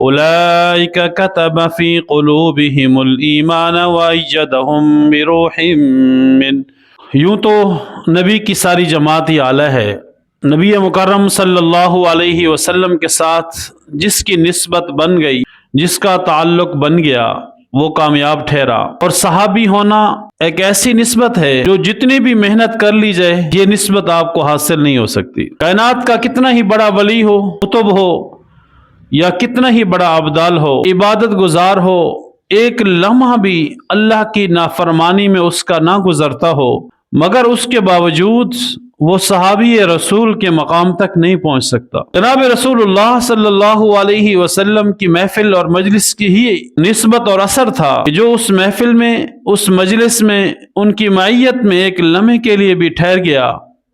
اولئک کتب فی قلوبہم الایمان وایدہم بروح من. یوں تو نبی کی ساری جماعت ہی اعلیٰ ہے. نبی مکرم صلی اللہ علیہ وسلم کے ساتھ جس کی نسبت بن گئی، جس کا تعلق بن گیا، وہ کامیاب ٹھہرا. اور صحابی ہونا ایک ایسی نسبت ہے جو جتنی بھی محنت کر لی جائے یہ نسبت آپ کو حاصل نہیں ہو سکتی. کائنات کا کتنا ہی بڑا ولی ہو، قطب ہو، یا کتنا ہی بڑا ابدال ہو، عبادت گزار ہو، ایک لمحہ بھی اللہ کی نافرمانی میں اس کا نہ گزرتا ہو، مگر اس کے باوجود وہ صحابی رسول کے مقام تک نہیں پہنچ سکتا. جناب رسول اللہ صلی اللہ علیہ وسلم کی محفل اور مجلس کی ہی نسبت اور اثر تھا کہ جو اس محفل میں، اس مجلس میں، ان کی معیت میں ایک لمحے کے لیے بھی ٹھہر گیا،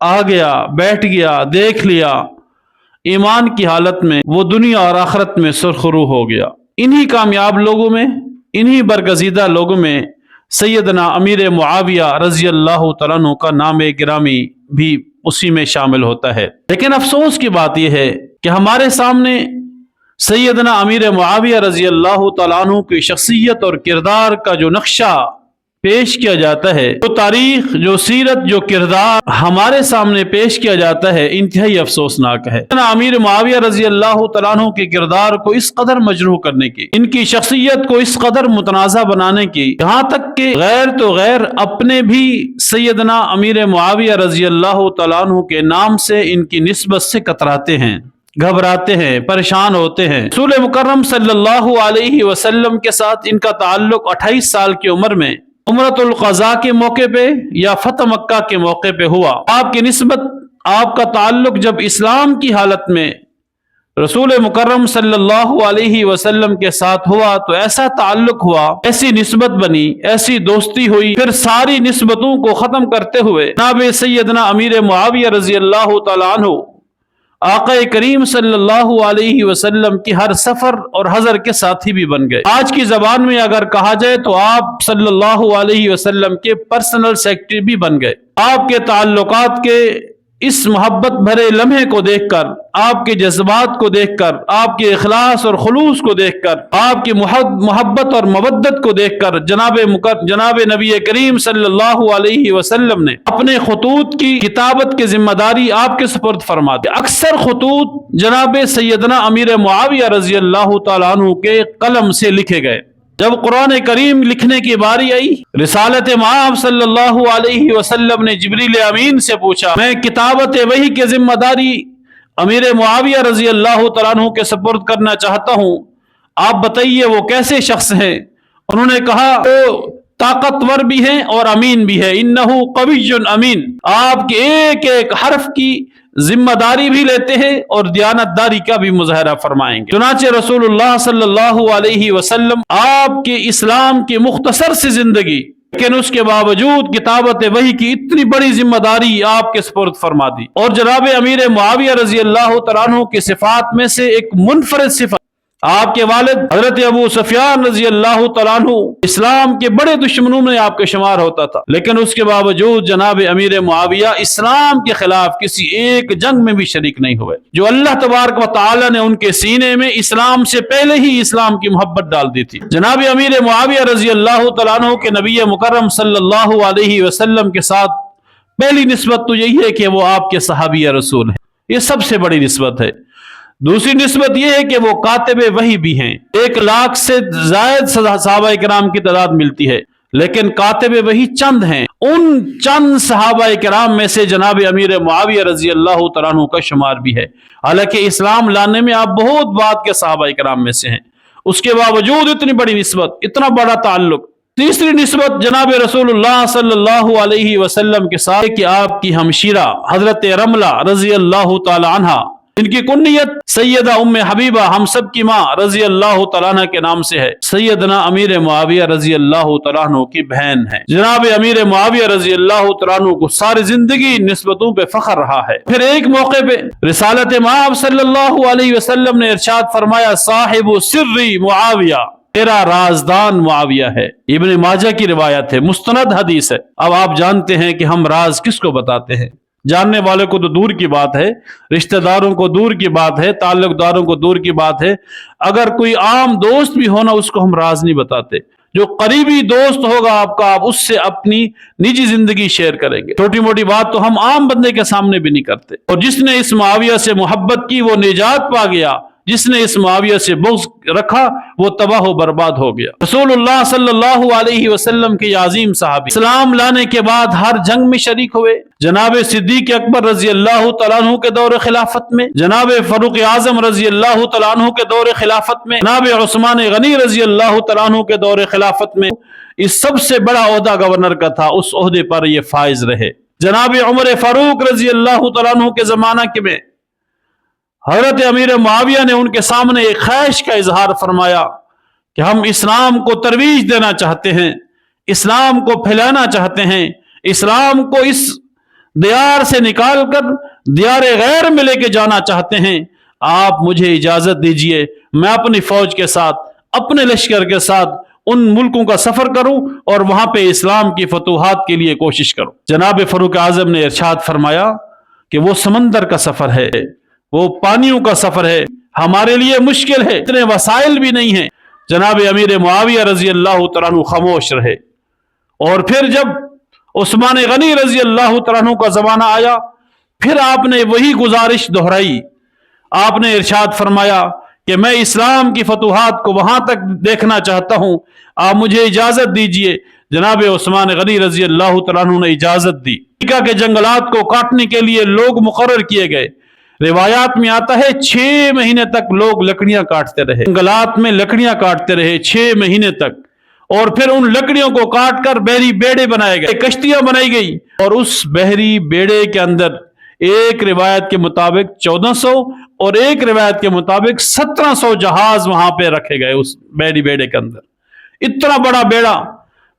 آ گیا، بیٹھ گیا، دیکھ لیا، ایمان کی حالت میں وہ دنیا اور آخرت میں سرخرو ہو گیا. انہی کامیاب لوگوں میں، انہی برگزیدہ لوگوں میں سیدنا امیر معاویہ رضی اللہ تعالیٰ عنہ کا نام گرامی بھی اسی میں شامل ہوتا ہے. لیکن افسوس کی بات یہ ہے کہ ہمارے سامنے سیدنا امیر معاویہ رضی اللہ تعالیٰ عنہ کی شخصیت اور کردار کا جو نقشہ پیش کیا جاتا ہے، جو تاریخ، جو سیرت، جو کردار ہمارے سامنے پیش کیا جاتا ہے، انتہائی افسوسناک ہے. امیر معاویہ رضی اللہ تعالیٰ عنہ کے کردار کو اس قدر مجروح کرنے کی، ان کی شخصیت کو اس قدر متنازع بنانے کی، یہاں تک کہ غیر تو غیر اپنے بھی سیدنا امیر معاویہ رضی اللہ تعالیٰ عنہ کے نام سے ان کی نسبت سے کتراتے ہیں، گھبراتے ہیں، پریشان ہوتے ہیں. رسول مکرم صلی اللہ علیہ وسلم کے ساتھ ان کا تعلق 28 سال کی عمر میں عمرۃ القضاء کے موقع پہ یا فتح مکہ کے موقع پہ ہوا. آپ کی نسبت، آپ کا تعلق جب اسلام کی حالت میں رسول مکرم صلی اللہ علیہ وسلم کے ساتھ ہوا تو ایسا تعلق ہوا، ایسی نسبت بنی، ایسی دوستی ہوئی. پھر ساری نسبتوں کو ختم کرتے ہوئے جناب سیدنا امیر معاویہ رضی اللہ تعالیٰ عنہ آقا کریم صلی اللہ علیہ وسلم کی ہر سفر اور حضر کے ساتھی بھی بن گئے. آج کی زبان میں اگر کہا جائے تو آپ صلی اللہ علیہ وسلم کے پرسنل سیکرٹری بھی بن گئے. آپ کے تعلقات کے اس محبت بھرے لمحے کو دیکھ کر، آپ کے جذبات کو دیکھ کر، آپ کے اخلاص اور خلوص کو دیکھ کر، آپ کی محبت اور مودت کو دیکھ کر جناب نبی کریم صلی اللہ علیہ وسلم نے اپنے خطوط کی کتابت کی ذمہ داری آپ کے سپرد فرما دی. اکثر خطوط جناب سیدنا امیر معاویہ رضی اللہ تعالیٰ عنہ کے قلم سے لکھے گئے. جب قرآن کریم لکھنے کی باری آئی، رسالت مآب صلی اللہ علیہ وسلم نے جبریل امین سے پوچھا، میں کتابت وحی کی ذمہ داری امیر معاویہ رضی اللہ تعالیٰ عنہ کے سپرد کرنا چاہتا ہوں، آپ بتائیے وہ کیسے شخص ہیں؟ انہوں نے کہا وہ طاقتور بھی ہیں اور امین بھی ہے. انہو قوی امین. آپ کے ایک ایک حرف کی ذمہ داری بھی لیتے ہیں اور دیانت داری کا بھی مظاہرہ فرمائیں گے. چنانچہ رسول اللہ صلی اللہ علیہ وسلم آپ کے اسلام کی مختصر سی زندگی، لیکن اس کے باوجود کتابت وحی کی اتنی بڑی ذمہ داری آپ کے سپرد فرما دی. اور جناب امیر معاویہ رضی اللہ تعالیٰ عنہ کی صفات میں سے ایک منفرد صفت، آپ کے والد حضرت ابو سفیان رضی اللہ تعالیٰ عنہ اسلام کے بڑے دشمنوں میں آپ کے شمار ہوتا تھا، لیکن اس کے باوجود جناب امیر معاویہ اسلام کے خلاف کسی ایک جنگ میں بھی شریک نہیں ہوئے. جو اللہ تبارک و تعالیٰ نے ان کے سینے میں اسلام سے پہلے ہی اسلام کی محبت ڈال دی تھی. جناب امیر معاویہ رضی اللہ تعالیٰ عنہ کے نبی مکرم صلی اللہ علیہ وسلم کے ساتھ پہلی نسبت تو یہی ہے کہ وہ آپ کے صحابی رسول ہیں. یہ سب سے بڑی نسبت ہے. دوسری نسبت یہ ہے کہ وہ کاتب وحی بھی ہیں. 1 لاکھ سے زائد صحابہ کرام کی تعداد ملتی ہے، لیکن کاتب وحی چند ہیں. ان چند صحابہ کرام میں سے جناب امیر معاویہ رضی اللہ تعالیٰ عنہ کا شمار بھی ہے. حالانکہ اسلام لانے میں آپ بہت بعد کے صحابہ کرام میں سے ہیں، اس کے باوجود اتنی بڑی نسبت، اتنا بڑا تعلق. تیسری نسبت جناب رسول اللہ صلی اللہ علیہ وسلم کے ساتھ کہ آپ کی ہمشیرہ حضرت رملہ رضی اللہ تعالی عنہ، ان کی کنیت سیدہ ام حبیبہ ہم سب کی ماں رضی اللہ تعالیٰ عنہ کے نام سے ہے، سیدنا امیر معاویہ رضی اللہ تعالیٰ عنہ کی بہن ہے. جناب امیر معاویہ رضی اللہ تعالیٰ عنہ کو ساری زندگی نسبتوں پہ فخر رہا ہے. پھر ایک موقع پہ رسالت مآب صلی اللہ علیہ وسلم نے ارشاد فرمایا، صاحب سری معاویہ، تیرا رازدان معاویہ ہے. ابن ماجہ کی روایت ہے، مستند حدیث ہے. اب آپ جانتے ہیں کہ ہم راز کس کو بتاتے ہیں. جاننے والے کو تو دور کی بات ہے، رشتہ داروں کو دور کی بات ہے، تعلق داروں کو دور کی بات ہے، اگر کوئی عام دوست بھی ہونا اس کو ہم راز نہیں بتاتے۔ جو قریبی دوست ہوگا آپ کا، آپ اس سے اپنی نجی زندگی شیئر کریں گے۔ چھوٹی موٹی بات تو ہم عام بندے کے سامنے بھی نہیں کرتے۔ اور جس نے اس معاویہ سے محبت کی وہ نجات پا گیا، جس نے اس معاویہ سے بغض رکھا وہ تباہ و برباد ہو گیا۔ رسول اللہ صلی اللہ علیہ وسلم کے عظیم صحابی اسلام لانے کے بعد ہر جنگ میں شریک ہوئے۔ جناب صدیق اکبر رضی اللہ تعالیٰ عنہ کے دور خلافت میں، جناب فاروق اعظم رضی اللہ تعالیٰ عنہ کے دور خلافت میں، جناب عثمان غنی رضی اللہ تعالیٰ عنہ کے دور خلافت میں، اس سب سے بڑا عہدہ گورنر کا تھا، اس عہدے پر یہ فائز رہے۔ جناب عمر فاروق رضی اللہ تعالیٰ عنہ کے زمانہ میں حضرت امیر معاویہ نے ان کے سامنے ایک خواہش کا اظہار فرمایا کہ ہم اسلام کو ترویج دینا چاہتے ہیں، اسلام کو پھیلانا چاہتے ہیں، اسلام کو اس دیار سے نکال کر دیار غیر میں لے کے جانا چاہتے ہیں، آپ مجھے اجازت دیجئے میں اپنی فوج کے ساتھ، اپنے لشکر کے ساتھ ان ملکوں کا سفر کروں اور وہاں پہ اسلام کی فتوحات کے لیے کوشش کروں۔ جناب فاروق اعظم نے ارشاد فرمایا کہ وہ سمندر کا سفر ہے، وہ پانیوں کا سفر ہے، ہمارے لیے مشکل ہے، اتنے وسائل بھی نہیں ہیں۔ جناب امیر معاویہ رضی اللہ تعالیٰ عنہ خاموش رہے۔ اور پھر جب عثمان غنی رضی اللہ تعالیٰ عنہ کا زمانہ آیا، پھر آپ نے وہی گزارش دہرائی۔ آپ نے ارشاد فرمایا کہ میں اسلام کی فتوحات کو وہاں تک دیکھنا چاہتا ہوں، آپ مجھے اجازت دیجئے۔ جناب عثمان غنی رضی اللہ تعالیٰ عنہ نے اجازت دی۔ امریکہ کے جنگلات کو کاٹنے کے لیے لوگ مقرر کیے گئے۔ روایات میں آتا ہے 6 مہینے تک لوگ لکڑیاں کاٹتے رہے، جنگلات میں لکڑیاں کاٹتے رہے 6 مہینے تک، اور پھر ان لکڑیوں کو کاٹ کر بحری بیڑے بنائے گئے، کشتیاں بنائی گئی، اور اس بحری بیڑے کے اندر ایک روایت کے مطابق 1400 اور ایک روایت کے مطابق 1700 جہاز وہاں پہ رکھے گئے اس بحری بیڑے کے اندر۔ اتنا بڑا بیڑا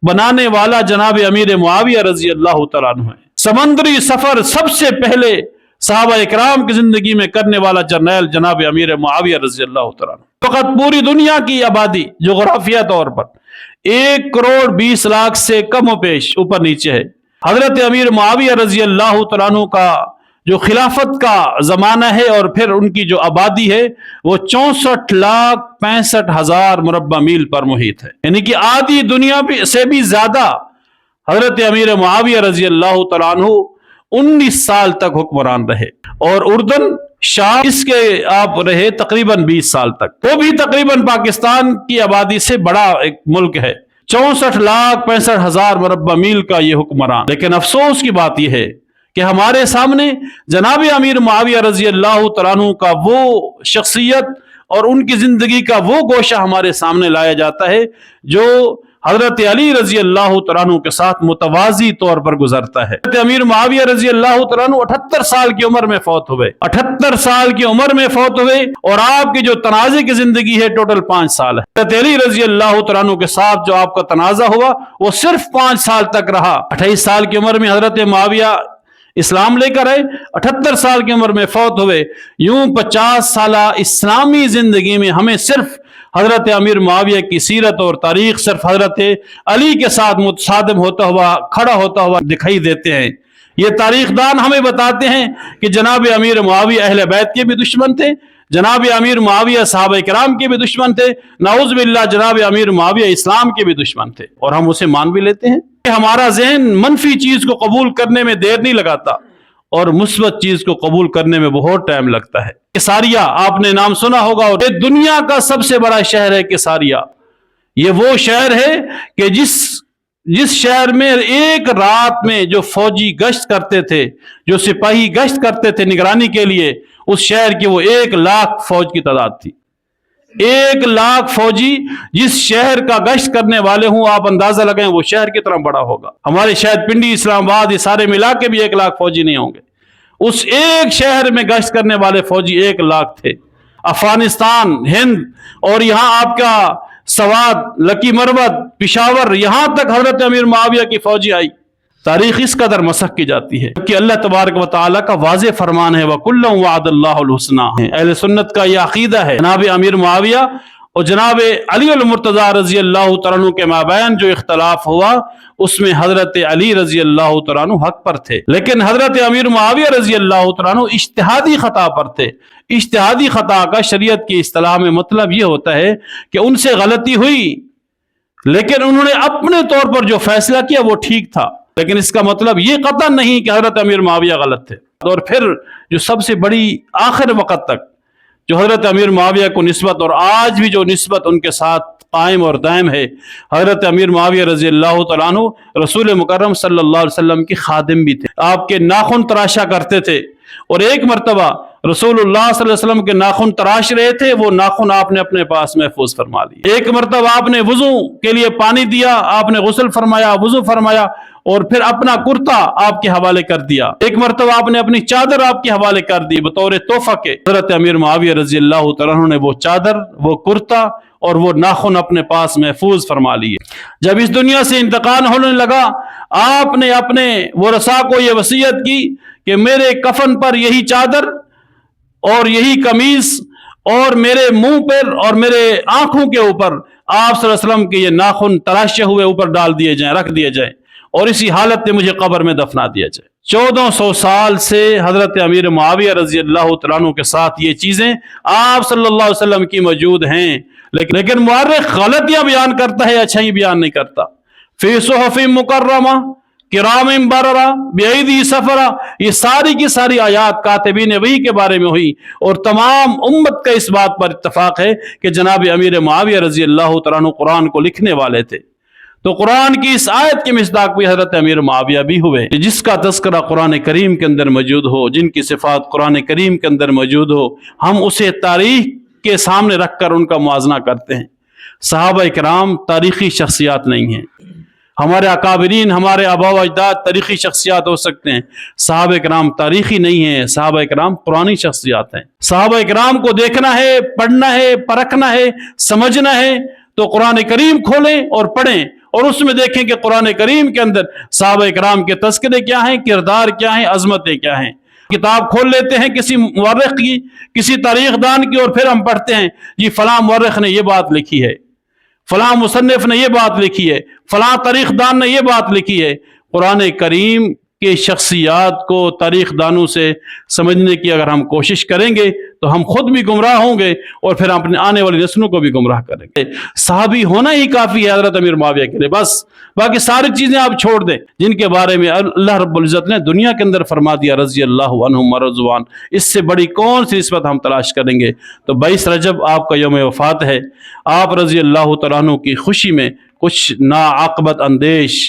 بنانے والا جناب امیر معاویہ رضی اللہ تعالیٰ عنہ ہے۔ سمندری سفر سب سے پہلے صحابہ اکرام کی زندگی میں کرنے والا جرنیل جناب امیر معاویہ رضی اللہ تعالیٰ عنہ۔ فقط پوری دنیا کی آبادی جغرافیہ طور پر 1,20,00,000 سے کم و بیش اوپر نیچے ہے۔ حضرت امیر معاویہ رضی اللہ تعالیٰ عنہ کا جو خلافت کا زمانہ ہے اور پھر ان کی جو آبادی ہے وہ 64,65,000 مربع میل پر محیط ہے، یعنی کہ آدھی دنیا سے بھی زیادہ حضرت امیر معاویہ رضی اللہ تعالیٰ عنہ 19 سال تک حکمران رہے، اور اردن شام اس کے آپ رہے تقریباً 20 سال تک، وہ بھی تقریباً پاکستان کی آبادی سے بڑا ایک ملک ہے، 64,65,000 مربع میل کا یہ حکمران۔ لیکن افسوس کی بات یہ ہے کہ ہمارے سامنے جناب امیر معاویہ رضی اللہ تعالیٰ عنہ کا وہ شخصیت اور ان کی زندگی کا وہ گوشہ ہمارے سامنے لایا جاتا ہے جو حضرت علی رضی اللہ تعالیٰ عنہ کے ساتھ متوازی طور پر گزرتا ہے۔ حضرت امیر معاویہ رضی اللہ تعالیٰ عنہ 78 سال کی عمر میں فوت ہوئے، 78 سال کی عمر میں فوت ہوئے، اور آپ کی جو تنازع کی زندگی ہے ٹوٹل 5 سال ہے۔ حضرت علی رضی اللہ تعالیٰ عنہ کے ساتھ جو آپ کا تنازع ہوا وہ صرف 5 سال تک رہا۔ 28 سال کی عمر میں حضرت معاویہ اسلام لے کر آئے، 78 سال کی عمر میں فوت ہوئے۔ یوں 50 سالہ اسلامی زندگی میں ہمیں صرف حضرت امیر معاویہ کی سیرت اور تاریخ صرف حضرت علی کے ساتھ متصادم ہوتا ہوا، کھڑا ہوتا ہوا دکھائی دیتے ہیں۔ یہ تاریخ دان ہمیں بتاتے ہیں کہ جناب امیر معاویہ اہل بیت کے بھی دشمن تھے، جناب امیر معاویہ صحابہ کرام کے بھی دشمن تھے، نعوذ باللہ جناب امیر معاویہ اسلام کے بھی دشمن تھے، اور ہم اسے مان بھی لیتے ہیں۔ ہمارا ذہن منفی چیز کو قبول کرنے میں دیر نہیں لگاتا اور مثبت چیز کو قبول کرنے میں بہت ٹائم لگتا ہے۔ کیساریہ آپ نے نام سنا ہوگا، اور یہ دنیا کا سب سے بڑا شہر ہے کیساریہ۔ یہ وہ شہر ہے کہ جس شہر میں ایک رات میں جو فوجی گشت کرتے تھے، جو سپاہی گشت کرتے تھے نگرانی کے لیے، اس شہر کی وہ 1,00,000 فوج کی تعداد تھی۔ 1,00,000 فوجی جس شہر کا گشت کرنے والے ہوں، آپ اندازہ لگائیں وہ شہر کتنا بڑا ہوگا۔ ہمارے شاید پنڈی، اسلام آباد، یہ سارے ملا کے بھی 1,00,000 فوجی نہیں ہوں گے۔ اس ایک شہر میں گشت کرنے والے فوجی 1,00,000 تھے۔ افغانستان، ہند، اور یہاں آپ کا سوات، لکی مروت، پشاور، یہاں تک حضرت امیر معاویہ کی فوجی آئی۔ تاریخ اس قدر مسخ کی جاتی ہے کہ اللہ تبارک و تعالیٰ کا واضح فرمان ہے وَكُلًّا وَعَدَ اللَّهُ الْحُسْنَىٰ۔ اہل سنت کا یہ عقیدہ ہے، جناب امیر معاویہ اور جناب علی المرتضیٰ رضی اللہ تعالیٰ عنہ کے مابین جو اختلاف ہوا اس میں حضرت علی رضی اللہ تعالیٰ عنہ حق پر تھے، لیکن حضرت امیر معاویہ رضی اللہ تعالیٰ عنہ اجتہادی خطا پر تھے۔ اجتہادی خطا کا شریعت کی اصطلاح میں مطلب یہ ہوتا ہے کہ ان سے غلطی ہوئی لیکن انہوں نے اپنے طور پر جو فیصلہ کیا وہ ٹھیک تھا، لیکن اس کا مطلب یہ قطعا نہیں کہ حضرت امیر معاویہ غلط تھے۔ اور پھر جو سب سے بڑی آخر وقت تک جو حضرت امیر معاویہ کو نسبت اور آج بھی جو نسبت ان کے ساتھ قائم اور دائم ہے، حضرت امیر معاویہ رضی اللہ تعالیٰ عنہ رسول مکرم صلی اللہ علیہ وسلم کے خادم بھی تھے، آپ کے ناخن تراشا کرتے تھے، اور ایک مرتبہ رسول اللہ صلی اللہ علیہ وسلم کے ناخن تراش رہے تھے، وہ ناخن آپ نے اپنے پاس محفوظ فرما لیے۔ ایک مرتبہ آپ نے وضو کے لیے پانی دیا، آپ نے غسل فرمایا، وضو فرمایا، اور پھر اپنا کرتا آپ کے حوالے کر دیا۔ ایک مرتبہ آپ نے اپنی چادر آپ کے حوالے کر دی بطور تحفہ کے۔ حضرت امیر معاویہ رضی اللہ تعالیٰ عنہ نے وہ چادر، وہ کرتا اور وہ ناخن اپنے پاس محفوظ فرما لیے۔ جب اس دنیا سے انتقال ہونے لگا، آپ نے اپنے ورثاء کو یہ وصیت کی کہ میرے کفن پر یہی چادر اور یہی قمیص اور میرے منہ پر اور میرے آنکھوں کے اوپر آپ صلی اللہ علیہ وسلم کے یہ ناخن تراشے ہوئے اوپر ڈال دیے جائیں، رکھ دیے جائیں، اور اسی حالت میں مجھے قبر میں دفنا دیا جائے۔ 1400 سال سے حضرت امیر معاویہ رضی اللہ تعالیٰ عنہ کے ساتھ یہ چیزیں آپ صلی اللہ علیہ وسلم کی موجود ہیں، لیکن مورخ غلطیاں بیان کرتا ہے، اچھائی بیان نہیں کرتا۔ فی صحف مکرمہ کرام بررہ بایدی سفرہ، یہ ساری کی ساری آیات کاتبین وحی کے بارے میں ہوئی، اور تمام امت کا اس بات پر اتفاق ہے کہ جناب امیر معاویہ رضی اللہ تعالیٰ عنہ قرآن کو لکھنے والے تھے۔ تو قرآن کی اس آیت کے مصداق بھی حضرت امیر معاویہ بھی ہوئے، جس کا تذکرہ قرآن کریم کے اندر موجود ہو، جن کی صفات قرآن کریم کے اندر موجود ہو، ہم اسے تاریخ کے سامنے رکھ کر ان کا موازنہ کرتے ہیں۔ صحابہ کرام تاریخی شخصیات نہیں ہیں، ہمارے اکابرین، ہمارے آباء و اجداد تاریخی شخصیات ہو سکتے ہیں، صحابہ کرام تاریخی نہیں ہیں، صحابہ کرام قرآنی شخصیات ہیں۔ صحابہ کرام کو دیکھنا ہے، پڑھنا ہے، پرکھنا ہے، سمجھنا ہے تو قرآن کریم کھولیں اور پڑھیں، اور اس میں دیکھیں کہ قرآن کریم کے اندر صحابہ کرام کے تذکرے کیا ہیں، کردار کیا ہیں، عظمتیں کیا ہیں۔ کتاب کھول لیتے ہیں کسی مورخ کی، کسی تاریخ دان کی، اور پھر ہم پڑھتے ہیں جی فلاں مورخ نے یہ بات لکھی ہے، فلاں مصنف نے یہ بات لکھی ہے، فلاں تاریخ دان نے یہ بات لکھی ہے۔ قرآن کریم کے شخصیات کو تاریخ دانوں سے سمجھنے کی اگر ہم کوشش کریں گے تو ہم خود بھی گمراہ ہوں گے اور پھر اپنے آنے والی نسلوں کو بھی گمراہ کریں گے۔ صحابی ہونا ہی کافی ہے حضرت امیر معاویہ کے لیے، بس باقی ساری چیزیں آپ چھوڑ دیں جن کے بارے میں اللہ رب العزت نے دنیا کے اندر فرما دیا رضی اللہ عنہم ورضوان، اس سے بڑی کون سی نسبت ہم تلاش کریں گے۔ تو 22 رجب آپ کا یوم وفات ہے، آپ رضی اللہ تعالیٰ عنہ کی خوشی میں کچھ ناعاقبت اندیش،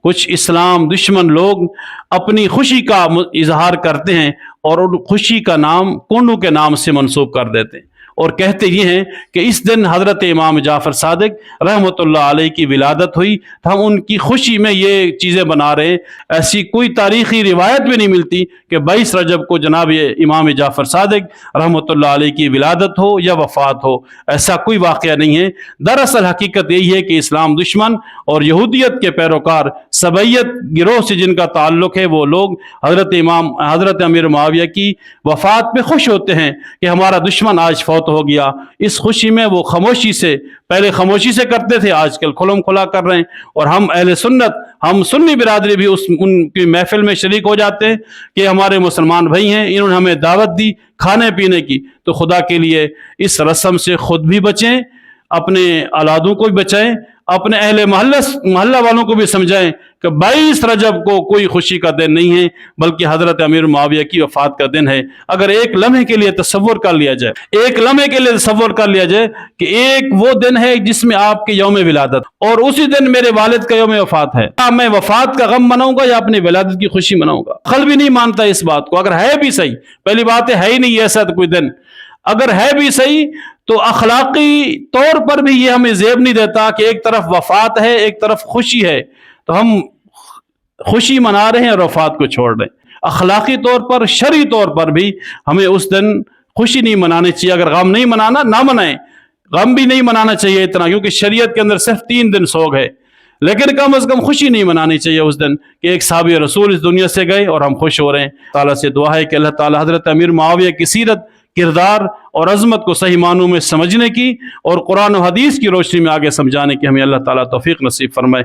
کچھ اسلام دشمن لوگ اپنی خوشی کا اظہار کرتے ہیں اور ان خوشی کا نام کنڈو کے نام سے منسوب کر دیتے ہیں، اور کہتے یہ ہیں کہ اس دن حضرت امام جعفر صادق رحمۃ اللہ علیہ کی ولادت ہوئی، تو ہم ان کی خوشی میں یہ چیزیں بنا رہے ہیں۔ ایسی کوئی تاریخی روایت بھی نہیں ملتی کہ 22 رجب کو جناب امام جعفر صادق رحمۃ اللہ علیہ کی ولادت ہو یا وفات ہو، ایسا کوئی واقعہ نہیں ہے۔ دراصل حقیقت یہی ہے کہ اسلام دشمن اور یہودیت کے پیروکار سبعیت گروہ سے جن کا تعلق ہے، وہ لوگ حضرت امیر معاویہ کی وفات پہ خوش ہوتے ہیں کہ ہمارا دشمن آج فوت ہو گیا۔ اس خوشی میں وہ خاموشی سے، پہلے خاموشی سے کرتے تھے، آج کل کھلم کھلا کر رہے ہیں، اور ہم اہل سنت، ہم سنی برادری بھی ان کی محفل میں شریک ہو جاتے ہیں کہ ہمارے مسلمان بھائی ہیں، انہوں نے ہمیں دعوت دی کھانے پینے کی، تو خدا کے لیے اس رسم سے خود بھی بچیں، اپنے اولادوں کو بھی بچائیں، اپنے اہل محلہ والوں کو بھی سمجھائیں کہ 22 رجب کو کوئی خوشی کا دن نہیں ہے، بلکہ حضرت امیر معاویہ کی وفات کا دن ہے۔ اگر ایک لمحے کے لیے تصور کر لیا جائے، ایک لمحے کے لیے تصور کر لیا جائے کہ ایک وہ دن ہے جس میں آپ کے یوم ولادت، اور اسی دن میرے والد کا یوم وفات ہے، کیا میں وفات کا غم مناؤں گا یا اپنی ولادت کی خوشی مناؤں گا؟ عقل بھی نہیں مانتا اس بات کو۔ اگر ہے بھی صحیح، پہلی بات ہے ہی نہیں ایسا کوئی دن، اگر ہے بھی صحیح تو اخلاقی طور پر بھی یہ ہمیں زیب نہیں دیتا کہ ایک طرف وفات ہے، ایک طرف خوشی ہے، تو ہم خوشی منا رہے ہیں اور وفات کو چھوڑ رہے ہیں۔ اخلاقی طور پر، شرعی طور پر بھی ہمیں اس دن خوشی نہیں منانی چاہیے۔ اگر غم نہیں منانا، نہ منائیں، غم بھی نہیں منانا چاہیے اتنا، کیونکہ شریعت کے اندر صرف 3 دن سوگ ہے، لیکن کم از کم خوشی نہیں منانی چاہیے اس دن کہ ایک صحابی رسول اس دنیا سے گئے اور ہم خوش ہو رہے ہیں۔ تعالیٰ سے دعا ہے کہ اللہ تعالیٰ حضرت امیر معاویہ کی سیرت، کردار اور عظمت کو صحیح معنوں میں سمجھنے کی اور قرآن و حدیث کی روشنی میں آگے سمجھانے کی ہمیں اللہ تعالیٰ توفیق نصیب فرمائے۔